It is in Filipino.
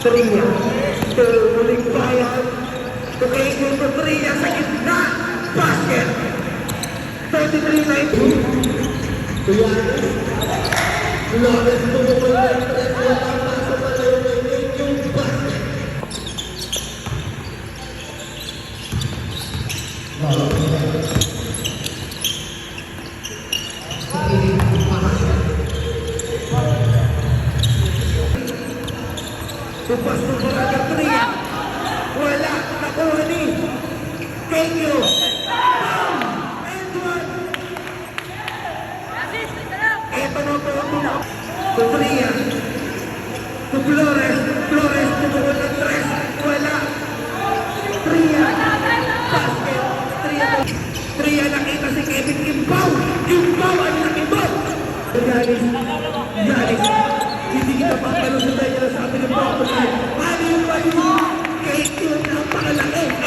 Tria. Muling bayan. Tukayin ko Tria sa gitna. Basket. 33-19. Tuyanes. Flores tumukol ng tres. Wala pa sa palayo yung basket. Tupas ng Barangay Tria. Wala. Nakuha ni Kenyo. Bam! And one. Ito na po ang tuna. To Tria. To Flores. Flores tumukol ng tres. Wala. Tria. Basket. Tria nakita si Kevin Kimpaw. Kimpaw ang nakibot. Yanis. Yanis. Hindi kita papalusutan niya na sabi ng Papa. Ano yung ba yun? Kahit yun ang pakalaki.